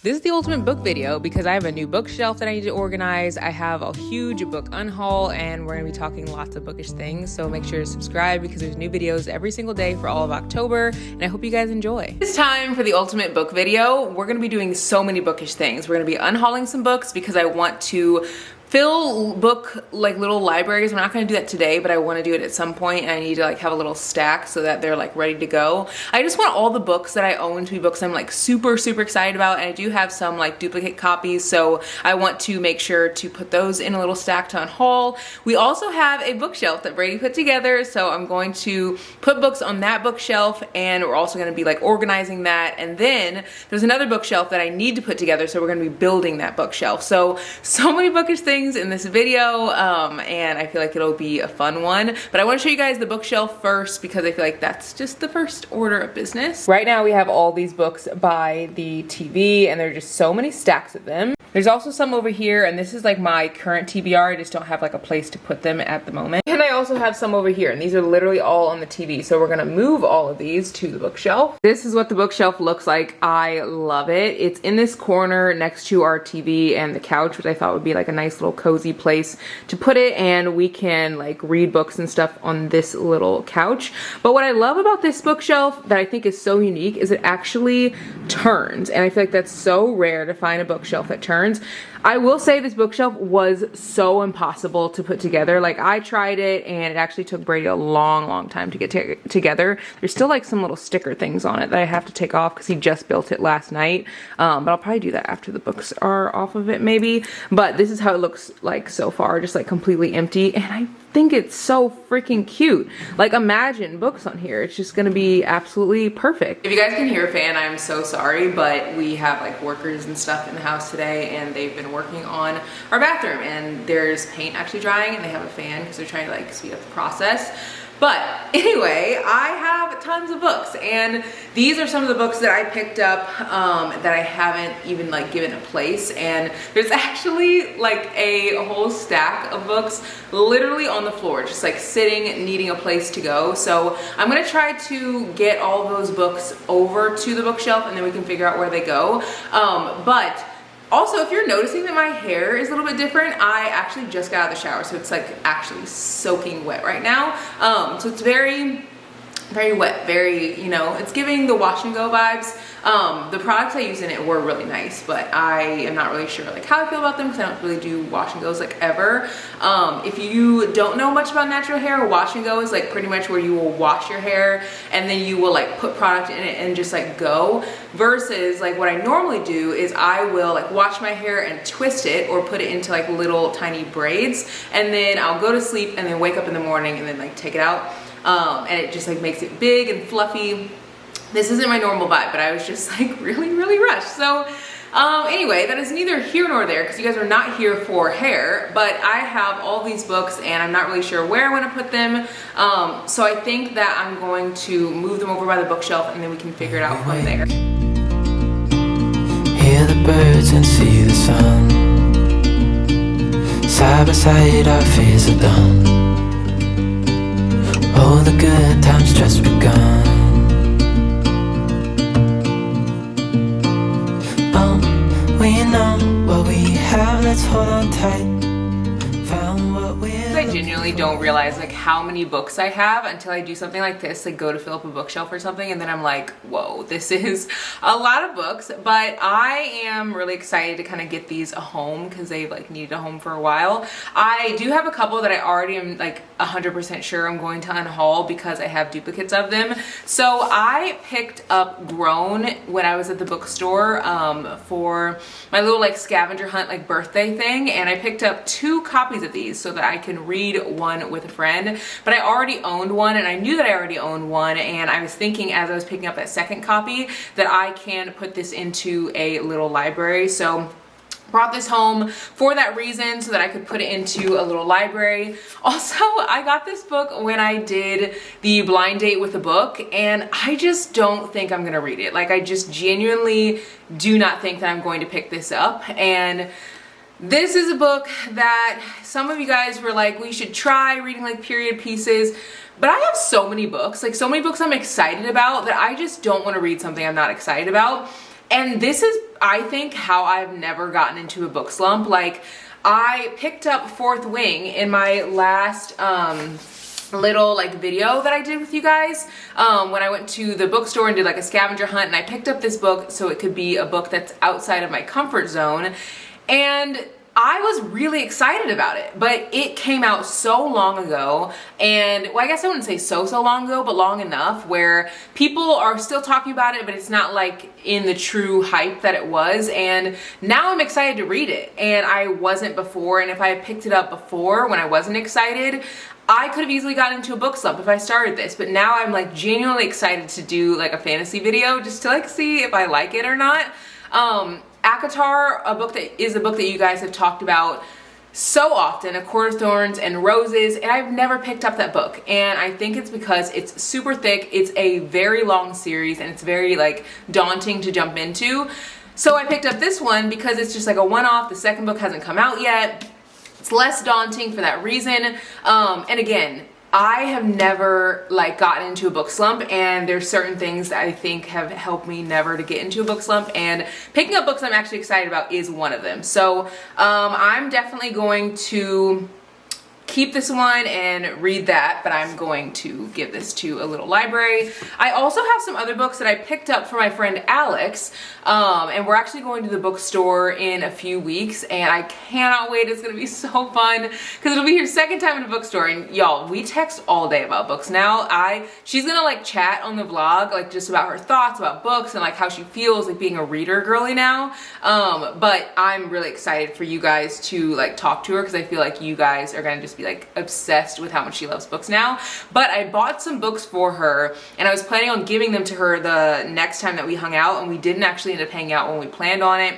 This is the ultimate book video because I have a new bookshelf that I need to organize. I have a huge book unhaul and we're going to be talking lots of bookish things. So make sure to subscribe because there's new videos every single day for all of October and I hope you guys enjoy. It's time for the ultimate book video. We're going to be doing so many bookish things. We're going to be unhauling some books because I want to fill book like little libraries. I'm not going to do that today, but I want to do it at some point and I need to like have a little stack so that they're like ready to go. I just want all the books that I own to be books I'm like super excited about, and I do have some like duplicate copies, so I want to make sure to put those in a little stack to unhaul. We also have a bookshelf that Brady put together, so I'm going to put books on that bookshelf and we're also going to be like organizing that, and then there's another bookshelf that I need to put together, so we're going to be building that bookshelf. So many bookish things in this video, and I feel like it'll be a fun one, but I want to show you guys the bookshelf first because I feel like that's just the first order of business. Right now we have all these books by the TV and there are just so many stacks of them. There's also some over here, and this is like my current TBR. I just don't have like a place to put them at the moment. And I also have some over here, and these are literally all on the TV. So we're gonna move all of these to the bookshelf. This is what the bookshelf looks like. I love it. It's in this corner next to our TV and the couch, which I thought would be like a nice little cozy place to put it, and we can like read books and stuff on this little couch. But what I love about this bookshelf that I think is so unique is it actually turns, and I feel like that's so rare to find a bookshelf that turns. I will say this bookshelf was so impossible to put together. Like, I tried it and it actually took Brady a long time to get together. There's still like some little sticker things on it that I have to take off because he just built it last night. But I'll probably do that after the books are off of it maybe. But this is how it looks like so far, just like completely empty. And I think it's so freaking cute. Like, imagine books on here. It's just gonna be absolutely perfect. If you guys can hear a fan, I'm so sorry, but we have like workers and stuff in the house today and they've been working on our bathroom, and there's paint actually drying and they have a fan because they're trying to like speed up the process. But anyway, I have tons of books, and these are some of the books that I picked up that I haven't even like given a place, and there's actually like a whole stack of books literally on the floor, just like sitting, needing a place to go. So I'm gonna try to get all of those books over to the bookshelf and then we can figure out where they go. But also, if you're noticing that my hair is a little bit different, I actually just got out of the shower, so it's like actually soaking wet right now. So it's very wet, very, you know, it's giving the wash and go vibes. The products I use in it were really nice, but I am not really sure like how I feel about them because I don't really do wash and goes like ever. If you don't know much about natural hair, wash and go is like pretty much where you will wash your hair and then you will like put product in it and just like go, versus like what I normally do is I will like wash my hair and twist it or put it into like little tiny braids, and then I'll go to sleep and then wake up in the morning and then like take it out. And it just like makes it big and fluffy. This isn't my normal vibe, but I was just like really rushed. So anyway, that is neither here nor there because you guys are not here for hair, but I have all these books and I'm not really sure where I want to put them. So I think that I'm going to move them over by the bookshelf and then we can figure it out from there. Hear the birds and see the sun. Side by side our fears are done. All the good times just begun. We know what we have, let's hold on tight. Found what we're I genuinely don't realize like how many books I have until I do something like this, like go to fill up a bookshelf or something, and then I'm like, whoa, this is a lot of books. But I am really excited to kind of get these a home because they've like needed a home for a while. I do have a couple that I already am like 100% sure I'm going to unhaul because I have duplicates of them. So I picked up Grown when I was at the bookstore for my little like scavenger hunt like birthday thing, and I picked up 2 copies of these so that I can read one with a friend. But I already owned one, and I knew that I already owned one, and I was thinking as I was picking up that second copy that I can put this into a little library. So brought this home for that reason, so that I could put it into a little library. Also, I got this book when I did the blind date with a book, and I just don't think I'm gonna read it. Like, I just genuinely do not think that I'm going to pick this up. And this is a book that some of you guys were like, we should try reading like period pieces. But I have so many books, like so many books I'm excited about, that I just don't want to read something I'm not excited about. And this is, I think how I've never gotten into a book slump. Like, I picked up Fourth Wing in my last little like video that I did with you guys when I went to the bookstore and did like a scavenger hunt, and I picked up this book so it could be a book that's outside of my comfort zone, and I was really excited about it, but it came out so long ago, and well, I guess I wouldn't say so long ago, but long enough where people are still talking about it, but it's not like in the true hype that it was. And now I'm excited to read it, and I wasn't before. And if I had picked it up before when I wasn't excited, I could have easily gotten into a book slump if I started this. But now I'm like genuinely excited to do like a fantasy video just to like see if I like it or not. ACOTAR, a book that you guys have talked about so often, A Court of Thorns and Roses, and I've never picked up that book. And I think it's because it's super thick, it's a very long series, and it's very like daunting to jump into. So I picked up this one because it's just like a one-off. The second book hasn't come out yet. It's less daunting for that reason. And again, I have never like gotten into a book slump, and there's certain things that I think have helped me never to get into a book slump, and picking up books I'm actually excited about is one of them. So I'm definitely going to keep this one and read that, but I'm going to give this to a little library. I also have some other books that I picked up for my friend Alex, and we're actually going to the bookstore in a few weeks, and I cannot wait. It's gonna be so fun because it'll be her second time in a bookstore. And y'all, we text all day about books now. She's gonna like chat on the vlog like just about her thoughts about books and like how she feels like being a reader girly now. But I'm really excited for you guys to like talk to her, because I feel like you guys are gonna just be like obsessed with how much she loves books now. But I bought some books for her, and I was planning on giving them to her the next time that we hung out, and we didn't actually end up hanging out when we planned on it.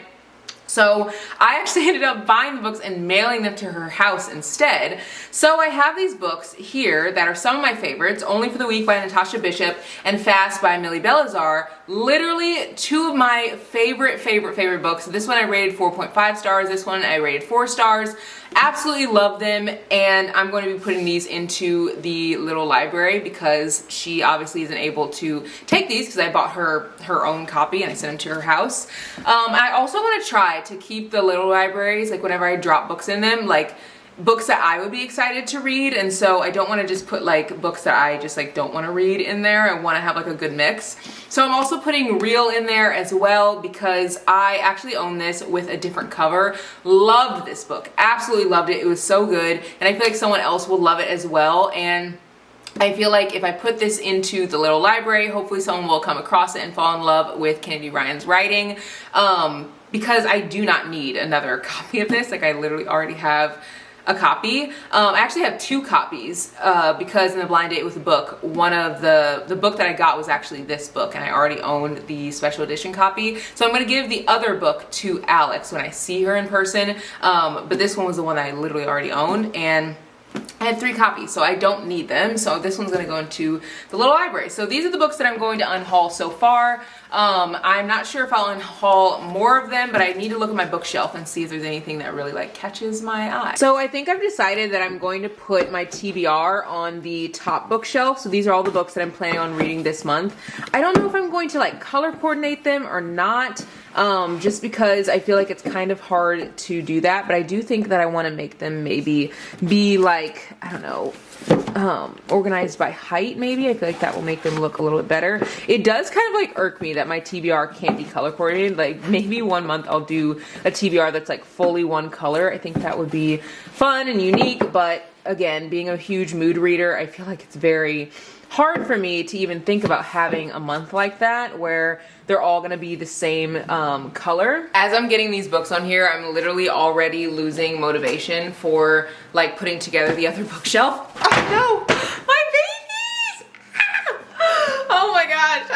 So I actually ended up buying the books and mailing them to her house instead. So I have these books here that are some of my favorites: Only for the Weak by Natasha Bishop and Fast by Millie Belazar. Literally two of my favorite books. This one I rated 4.5 stars. This one I rated 4 stars. Absolutely love them, and I'm going to be putting these into the little library because she obviously isn't able to take these because I bought her own copy and I sent them to her house. I also want to try to keep the little libraries, like whenever I drop books in them, like books that I would be excited to read, and so I don't want to just put like books that I just like don't want to read in there. I want to have like a good mix. So I'm also putting Real in there as well because I actually own this with a different cover. Loved this book, absolutely loved it. It was so good, and I feel like someone else will love it as well. And I feel like if I put this into the little library, hopefully someone will come across it and fall in love with Kennedy Ryan's writing, because I do not need another copy of this. Like, I literally already have a copy. I actually have 2 copies because in the blind date with the book, one of the book that I got was actually this book, and I already owned the special edition copy. So I'm going to give the other book to Alex when I see her in person, but this one was the one that I literally already owned, and I had 3 copies, so I don't need them. So this one's gonna go into the little library. So these are the books that I'm going to unhaul so far. I'm not sure if I'll unhaul more of them, but I need to look at my bookshelf and see if there's anything that really like catches my eye. So I think I've decided that I'm going to put my TBR on the top bookshelf. So these are all the books that I'm planning on reading this month. I don't know if I'm going to like color coordinate them or not, just because I feel like it's kind of hard to do that, but I do think that I want to make them maybe be like, I don't know, organized by height maybe. I feel like that will make them look a little bit better. It does kind of like irk me that my TBR can't be color coordinated. Like, maybe one month I'll do a TBR that's like fully one color. I think that would be fun and unique, but again, being a huge mood reader, I feel like it's very hard for me to even think about having a month like that where they're all gonna be the same color. As I'm getting these books on here, I'm literally already losing motivation for like putting together the other bookshelf. Oh no, my babies! Ah! Oh my gosh,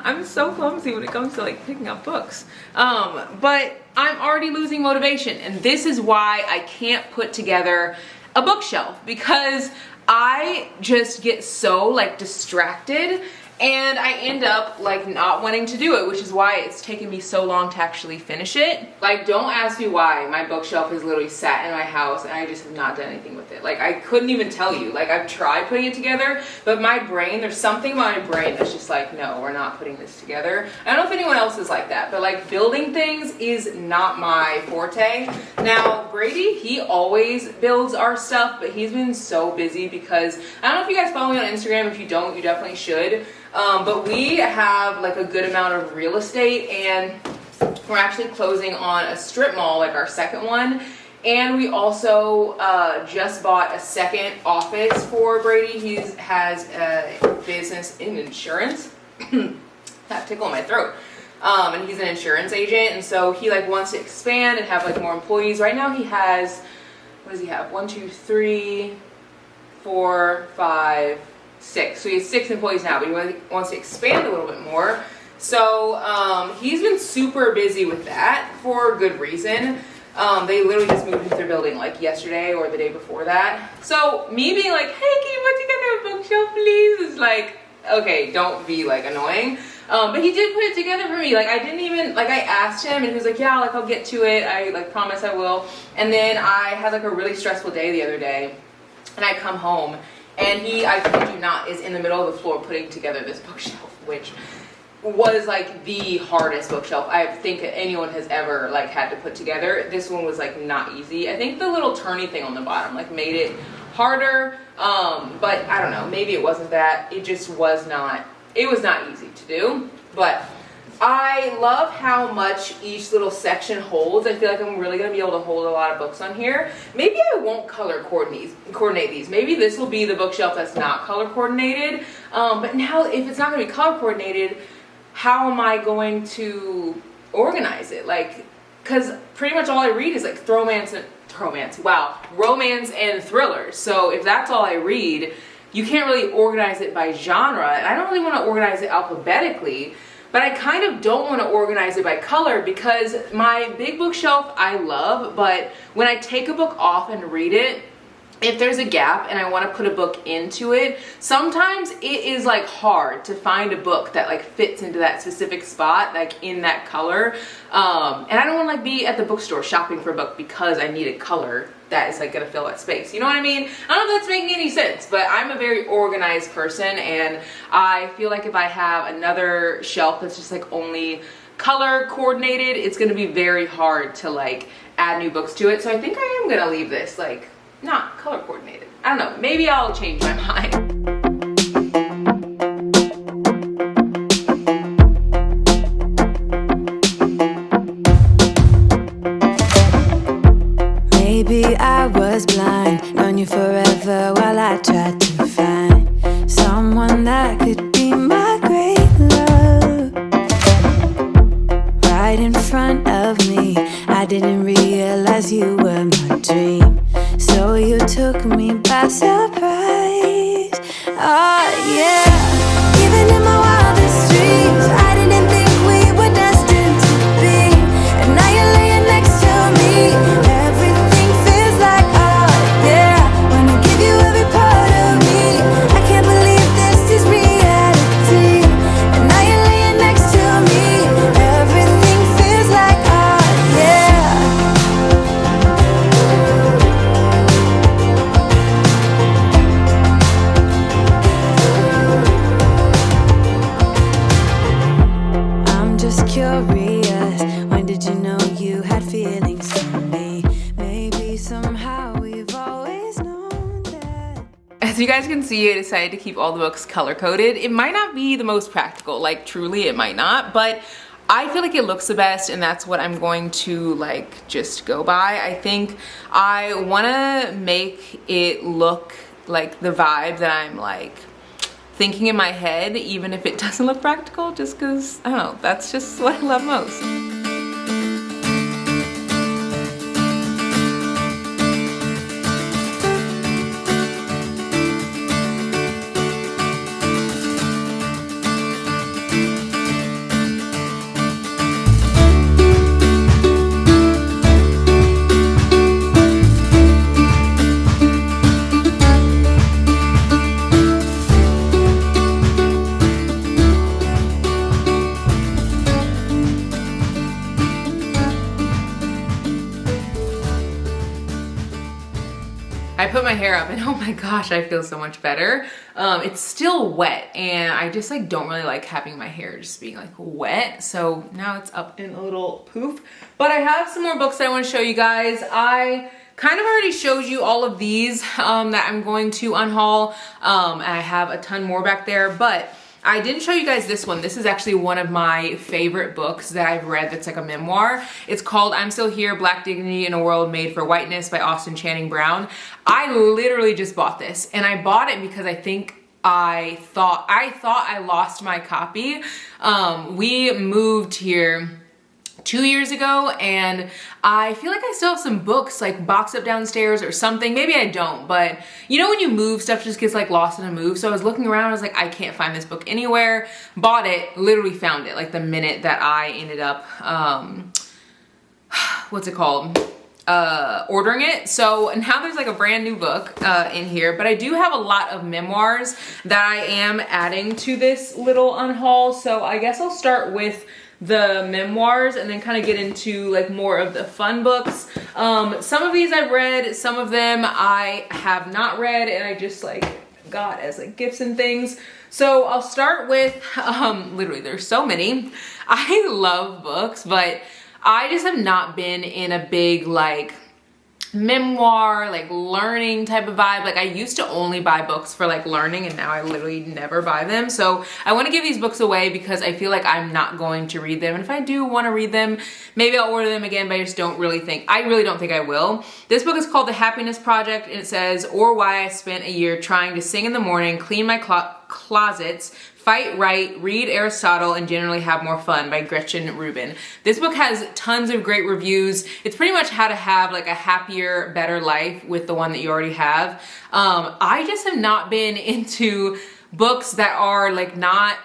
I'm so clumsy when it comes to like picking up books. But I'm already losing motivation, and this is why I can't put together a bookshelf, because I just get so like distracted and I end up like not wanting to do it, which is why it's taken me so long to actually finish it. Like, don't ask me why my bookshelf has literally sat in my house and I just have not done anything with it. Like, I couldn't even tell you. Like, I've tried putting it together, but my brain, there's something about my brain that's just like, no, we're not putting this together. I don't know if anyone else is like that, but like building things is not my forte. Now, Brady, he always builds our stuff, but he's been so busy because, I don't know if you guys follow me on Instagram. If you don't, you definitely should. But we have like a good amount of real estate, and we're actually closing on a strip mall, like our second one. And we also just bought a second office for Brady. He has a business in insurance. That tickle in my throat. And he's an insurance agent, and so he like wants to expand and have like more employees. Right now he has, what does he have? 1, 2, 3, 4, 5, 6. So he has 6 employees now, but he wants to expand a little bit more. So he's been super busy with that for good reason. They literally just moved into their building like yesterday or the day before that. So me being like, hey, can you put together a bookshelf, please? Is like, okay, don't be like annoying. But he did put it together for me. Like, I didn't even, like, I asked him and he was like, yeah, like, I'll get to it. I like promise I will. And then I had like a really stressful day the other day, and I come home and he, I kid you not, is in the middle of the floor putting together this bookshelf, which was like the hardest bookshelf I think anyone has ever like had to put together. This one was like not easy. I think the little turny thing on the bottom like made it harder, but I don't know, maybe it wasn't that. It just was not, it was not easy to do. But I love how much each little section holds. I feel like I'm really going to be able to hold a lot of books on here. Maybe I won't color coordinate these. Maybe this will be the bookshelf that's not color coordinated. But now if it's not going to be color coordinated, how am I going to organize it? Like, because pretty much all I read is like romance and thrillers. So if that's all I read, you can't really organize it by genre. And I don't really want to organize it alphabetically, but I kind of don't want to organize it by color, because my big bookshelf I love, but when I take a book off and read it, if there's a gap and I want to put a book into it, sometimes it is like hard to find a book that like fits into that specific spot, like in that color. And I don't want to like be at the bookstore shopping for a book because I need a color that is like gonna fill that space. You know what I mean? I don't know if that's making any sense, but I'm a very organized person, and I feel like if I have another shelf that's just like only color coordinated, it's gonna be very hard to like add new books to it. So I think I am gonna leave this like not color coordinated. I don't know, maybe I'll change my mind. Maybe I was blind, known you forever while I tried to find someone that could be my great love. Right in front of me, I didn't realize you were my dream. So you took me by surprise. Oh yeah, even in my wildest dreams, I didn't think we were destined to be. And now you're laying next to me. Everything feels like, oh yeah, wanna give you every part of me. I can't believe this is reality. And now you're laying next to me. Everything feels like, oh yeah. I'm just curious, when did you know you had feelings for me? Maybe somehow we've always known that. As you guys can see, I decided to keep all the books color-coded. It might not be the most practical, like truly it might not, but I feel like it looks the best, and that's what I'm going to like just go by. I think I wanna make it look like the vibe that I'm like thinking in my head, even if it doesn't look practical, just because, I don't know, that's just what I love most. I put my hair up and oh my gosh, I feel so much better. It's still wet and I just like don't really like having my hair just being like wet. So now it's up in a little poof. But I have some more books that I want to show you guys. I kind of already showed you all of these that I'm going to unhaul. And I have a ton more back there, but I didn't show you guys this one. This is actually one of my favorite books that I've read that's like a memoir. It's called I'm Still Here, Black Dignity in a World Made for Whiteness by Austin Channing Brown. I literally just bought this and I bought it because I thought I lost my copy. We moved here 2 years ago and I feel like I still have some books like boxed up downstairs or something. Maybe I don't, but you know when you move, stuff just gets like lost in a move. So I was looking around, I was like, I can't find this book anywhere. Bought it, literally found it like the minute that I ended up, what's it called? Ordering it. So now there's like a brand new book in here, but I do have a lot of memoirs that I am adding to this little unhaul. So I guess I'll start with the memoirs and then kind of get into like more of the fun books. Some of these I've read, some of them I have not read and I just like got as like gifts and things. So I'll start with, literally there's so many. I love books, but I just have not been in a big like memoir, like learning type of vibe. Like I used to only buy books for like learning and now I literally never buy them. So I want to give these books away because I feel like I'm not going to read them. And if I do want to read them, maybe I'll order them again, but I just don't really think, I really don't think I will. This book is called The Happiness Project and it says, or why I spent a year trying to sing in the morning, clean my closets, fight right, read Aristotle, and generally have more fun by Gretchen Rubin. This book has tons of great reviews. It's pretty much how to have like a happier, better life with the one that you already have. I just have not been into books that are like not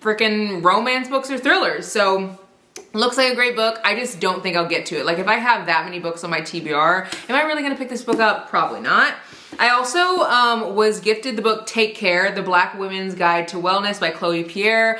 freaking romance books or thrillers. So looks like a great book. I just don't think I'll get to it. Like if I have that many books on my TBR, am I really gonna pick this book up? Probably not. I also was gifted the book Take Care, The Black Women's Guide to Wellness by Chloe Pierre.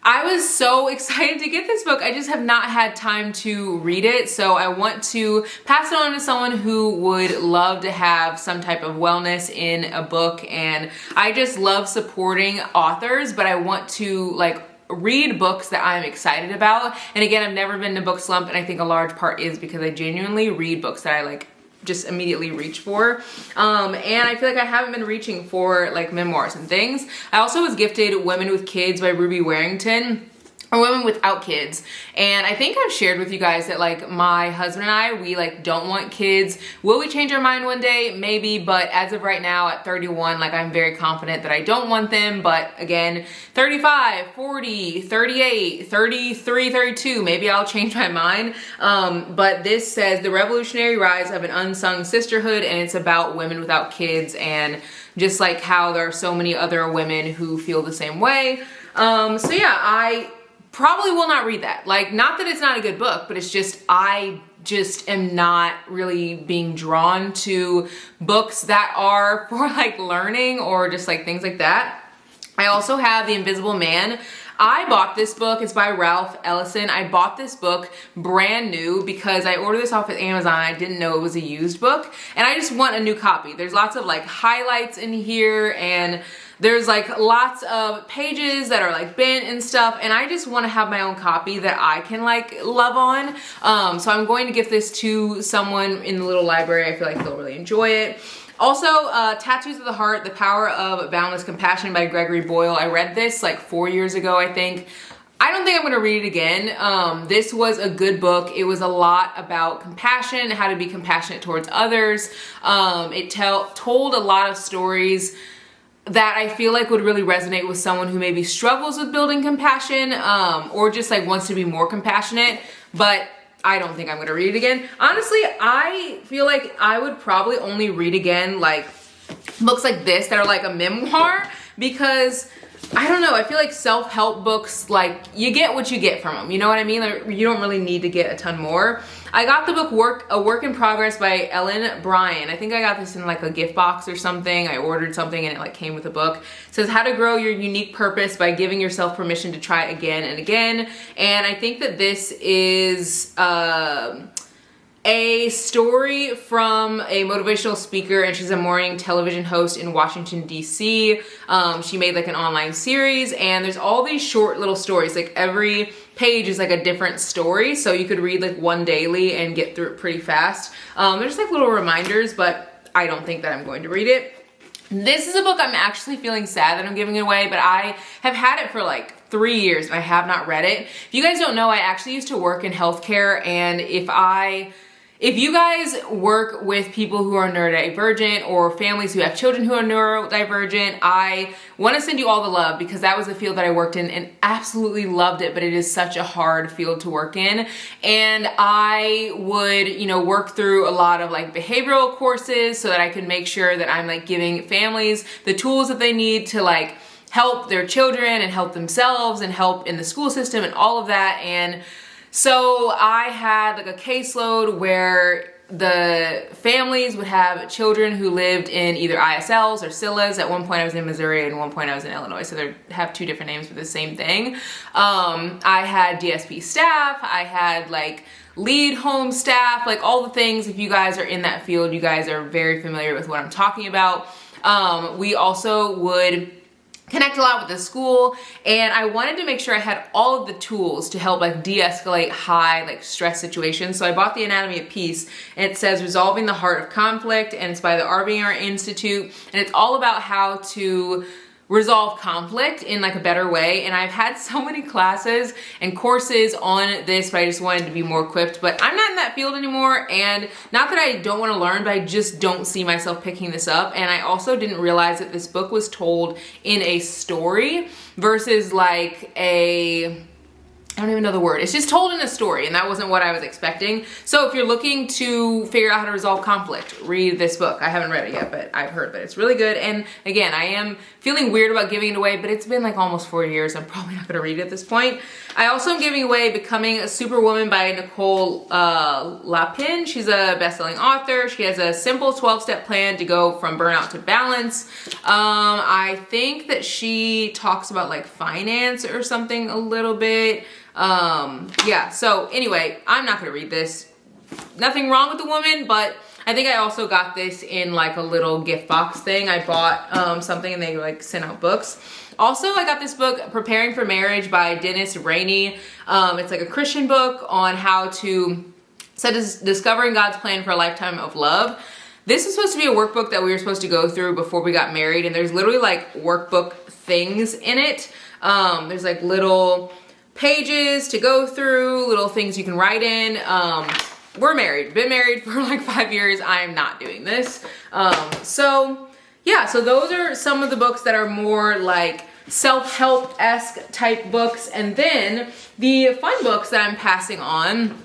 I was so excited to get this book. I just have not had time to read it. So I want to pass it on to someone who would love to have some type of wellness in a book. And I just love supporting authors, but I want to like read books that I'm excited about. And again, I've never been in a book slump. And I think a large part is because I genuinely read books that I like just immediately reach for. And I feel like I haven't been reaching for like memoirs and things. I also was gifted Women with Kids by Ruby Warrington, or Women Without Kids. And I think I've shared with you guys that like my husband and I, we like don't want kids. Will we change our mind one day? Maybe, but as of right now at 31, like I'm very confident that I don't want them. But again, 35, 40, 38, 33, 32, maybe I'll change my mind. But this says The Revolutionary Rise of an Unsung Sisterhood, and it's about women without kids and just like how there are so many other women who feel the same way. So yeah, I probably will not read that. Like, not that it's not a good book, but it's just, I just am not really being drawn to books that are for like learning or just like things like that. I also have The Invisible Man. I bought this book. It's by Ralph Ellison. I bought this book brand new because I ordered this off of Amazon. I didn't know it was a used book and I just want a new copy. There's lots of like highlights in here and there's like lots of pages that are like bent and stuff, and I just want to have my own copy that I can like love on. So I'm going to give this to someone in the little library. I feel like they'll really enjoy it. Also, Tattoos of the Heart, The Power of Boundless Compassion by Gregory Boyle. I read this like 4 years ago, I think. I don't think I'm gonna read it again. This was a good book. It was a lot about compassion, how to be compassionate towards others. It told a lot of stories that I feel like would really resonate with someone who maybe struggles with building compassion, or just like wants to be more compassionate, but I don't think I'm gonna read it again. Honestly, I feel like I would probably only read again like books like this that are like a memoir, because I don't know, I feel like self-help books, like you get what you get from them, you know what I mean? Like, you don't really need to get a ton more. I got the book A Work in Progress by Ellen Bryan. I think I got this in like a gift box or something. I ordered something and it like came with a book. It says how to grow your unique purpose by giving yourself permission to try again and again. And I think that this is a story from a motivational speaker, and she's a morning television host in Washington, D.C. She made like an online series, and there's all these short little stories. Like every page is like a different story, so you could read like one daily and get through it pretty fast. There's like little reminders, but I don't think that I'm going to read it. This is a book I'm actually feeling sad that I'm giving it away, but I have had it for like 3 years and I have not read it. If you guys don't know, I actually used to work in healthcare, and if you guys work with people who are neurodivergent or families who have children who are neurodivergent, I want to send you all the love, because that was the field that I worked in and absolutely loved it, but it is such a hard field to work in. And I would, you know, work through a lot of like behavioral courses so that I could make sure that I'm like giving families the tools that they need to like help their children and help themselves and help in the school system and all of that. And so I had like a caseload where the families would have children who lived in either ISLs or SILAs. At one point I was in Missouri and at one point I was in Illinois, so they have two different names for the same thing. I had DSP staff, I had like lead home staff, like all the things. If you guys are in that field, you guys are very familiar with what I'm talking about. We also would connect a lot with the school, and I wanted to make sure I had all of the tools to help like de-escalate high like stress situations. So I bought The Anatomy of Peace, and it says Resolving the Heart of Conflict, and it's by the RBR Institute, and it's all about how to resolve conflict in like a better way. And I've had so many classes and courses on this, but I just wanted to be more equipped. But I'm not in that field anymore, and not that I don't want to learn, but I just don't see myself picking this up. And I also didn't realize that this book was told in a story versus like I don't even know the word. It's just told in a story, and that wasn't what I was expecting. So if you're looking to figure out how to resolve conflict, read this book. I haven't read it yet, but I've heard that it's really good. And again, I am feeling weird about giving it away, but it's been like almost 4 years. I'm probably not gonna read it at this point. I also am giving away Becoming a Superwoman by Nicole Lapin. She's a best-selling author. She has a simple 12-step plan to go from burnout to balance. I think that she talks about like finance or something a little bit. Yeah, so anyway, I'm not gonna read this. Nothing wrong with the woman, but I think I also got this in like a little gift box thing. I bought something and they like sent out books. Also, I got this book, Preparing for Marriage by Dennis Rainey. It's like a Christian book on how to discovering God's plan for a lifetime of love. This is supposed to be a workbook that we were supposed to go through before we got married, and there's literally like workbook things in it. There's like little pages to go through, little things you can write in. We're married, been married for like 5 years. I am not doing this. So yeah, so those are some of the books that are more like self-help-esque type books. And then the fun books that I'm passing on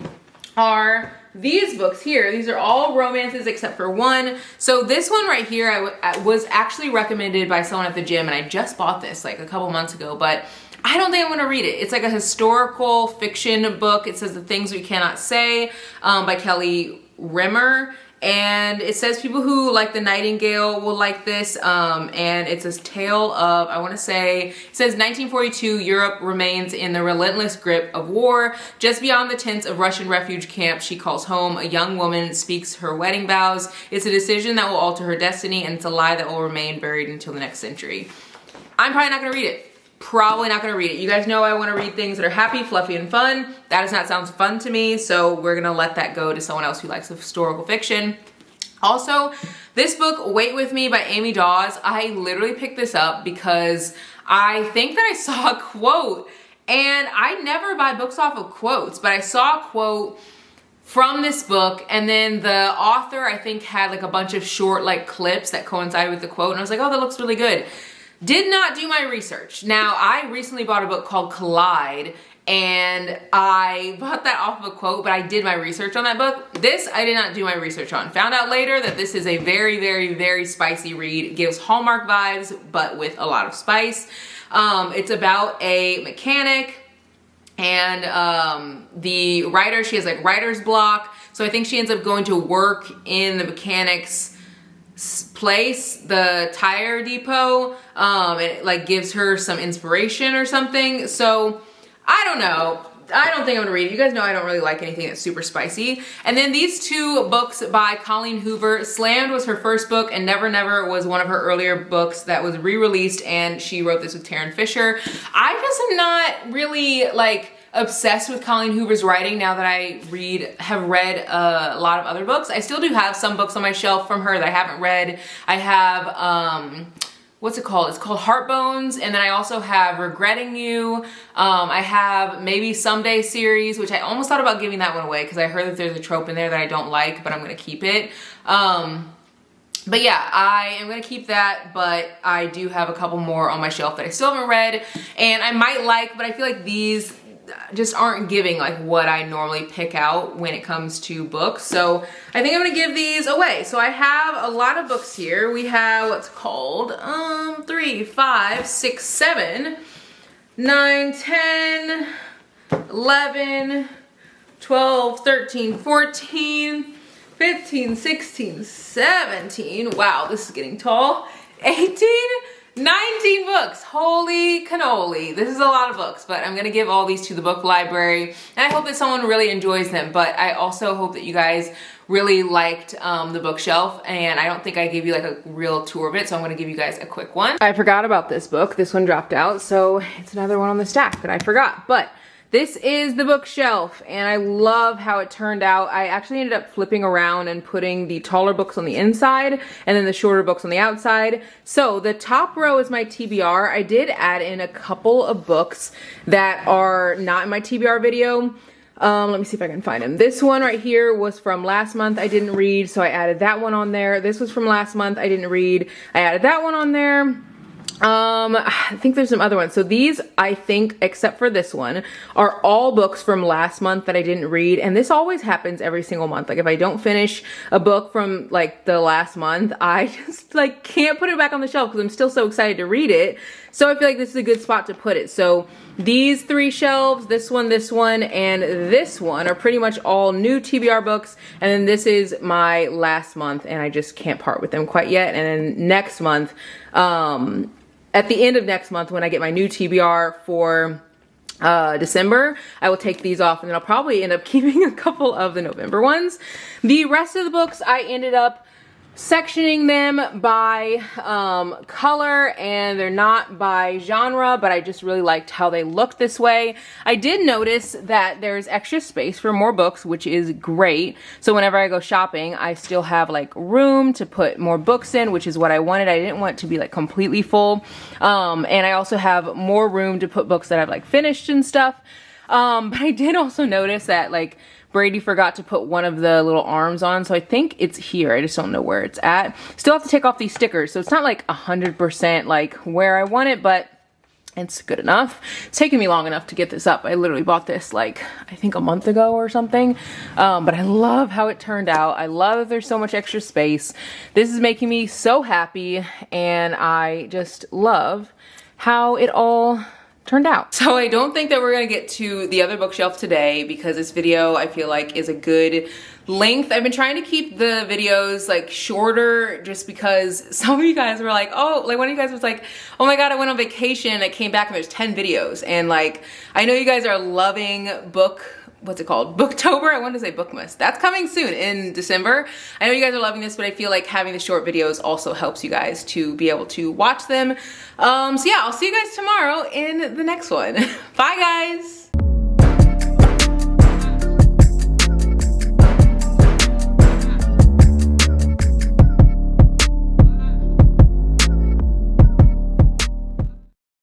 are these books here. These are all romances except for one. So this one right here I was actually recommended by someone at the gym, and I just bought this like a couple months ago, but I don't think I'm gonna read it. It's like a historical fiction book. It says The Things We Cannot Say by Kelly Rimmer. And it says people who like The Nightingale will like this. And it's a tale of, I wanna say, it says 1942, Europe remains in the relentless grip of war. Just beyond the tents of Russian refuge camps she calls home, a young woman speaks her wedding vows. It's a decision that will alter her destiny, and it's a lie that will remain buried until the next century. I'm probably not gonna read it. Probably not gonna read it. You guys know I wanna read things that are happy, fluffy, and fun. That does not sound fun to me, so we're gonna let that go to someone else who likes historical fiction. Also, this book, Wait With Me by Amy Dawes, I literally picked this up because I think that I saw a quote, and I never buy books off of quotes, but I saw a quote from this book, and then the author, I think, had like a bunch of short like clips that coincided with the quote, and I was like, oh, that looks really good. Did not do my research. Now, I recently bought a book called Collide, and I bought that off of a quote, but I did my research on that book. This, I did not do my research on. Found out later that this is a very, very, very spicy read. It gives Hallmark vibes, but with a lot of spice. It's about a mechanic, and the writer, she has like writer's block, so I think she ends up going to work in the mechanic's place, the tire depot. It like gives her some inspiration or something. So I don't know. I don't think I'm gonna read it. You guys know I don't really like anything that's super spicy. And then these two books by Colleen Hoover. Slammed was her first book, and Never Never was one of her earlier books that was re-released, and she wrote this with Taryn Fisher. I just am not really like obsessed with Colleen Hoover's writing now that I have read a lot of other books. I still do have some books on my shelf from her that I haven't read. I have, what's it called? It's called Heartbones, and then I also have Regretting You. I have Maybe Someday series, which I almost thought about giving that one away because I heard that there's a trope in there that I don't like, but I'm gonna keep it. But yeah, I am gonna keep that, but I do have a couple more on my shelf that I still haven't read, and I might like, but I feel like these just aren't giving like what I normally pick out when it comes to books. So I think I'm gonna give these away. So I have a lot of books here. We have what's called 3, 5, 6, 7, 9, 10, 11, 12, 13, 14, 15, 16, 17. Wow, this is getting tall. 18, 19 books. Holy cannoli. This is a lot of books, but I'm gonna give all these to the book library, and I hope that someone really enjoys them. But I also hope that you guys really liked the bookshelf, and I don't think I gave you like a real tour of it, so I'm gonna give you guys a quick one. I forgot about this book. This one dropped out, so it's another one on the stack that I forgot. But this is the bookshelf, and I love how it turned out. I actually ended up flipping around and putting the taller books on the inside and then the shorter books on the outside. So the top row is my TBR. I did add in a couple of books that are not in my TBR video. Let me see if I can find them. This one right here was from last month. I didn't read, so I added that one on there. This was from last month. I didn't read. I added that one on there. I think there's some other ones. So these, I think, except for this one, are all books from last month that I didn't read. And this always happens every single month. Like if I don't finish a book from like the last month, I just like can't put it back on the shelf because I'm still so excited to read it. So I feel like this is a good spot to put it. So these 3 shelves, this one, and this one are pretty much all new TBR books. And then this is my last month, and I just can't part with them quite yet. And then next month, at the end of next month, when I get my new TBR for December, I will take these off, and then I'll probably end up keeping a couple of the November ones. The rest of the books, I ended up sectioning them by color, and they're not by genre, but I just really liked how they look this way. I did notice that there's extra space for more books, which is great. So whenever I go shopping, I still have like room to put more books in, which is what I wanted. I didn't want it to be like completely full. And I also have more room to put books that I've like finished and stuff. But I did also notice that like Brady forgot to put one of the little arms on, so I think it's here. I just don't know where it's at. Still have to take off these stickers, so it's not like 100% like where I want it, but it's good enough. It's taken me long enough to get this up. I literally bought this like, I think a month ago or something. But I love how it turned out. I love that there's so much extra space. This is making me so happy, and I just love how it all turned out. So I don't think that we're gonna get to the other bookshelf today because this video I feel like is a good length. I've been trying to keep the videos like shorter just because some of you guys were like, oh, like one of you guys was like, oh my god, I went on vacation and I came back and there's 10 videos. And like, I know you guys are loving what's it called? Booktober? I wanted to say Bookmas. That's coming soon in December. I know you guys are loving this, but I feel like having the short videos also helps you guys to be able to watch them. So yeah, I'll see you guys tomorrow in the next one. Bye guys.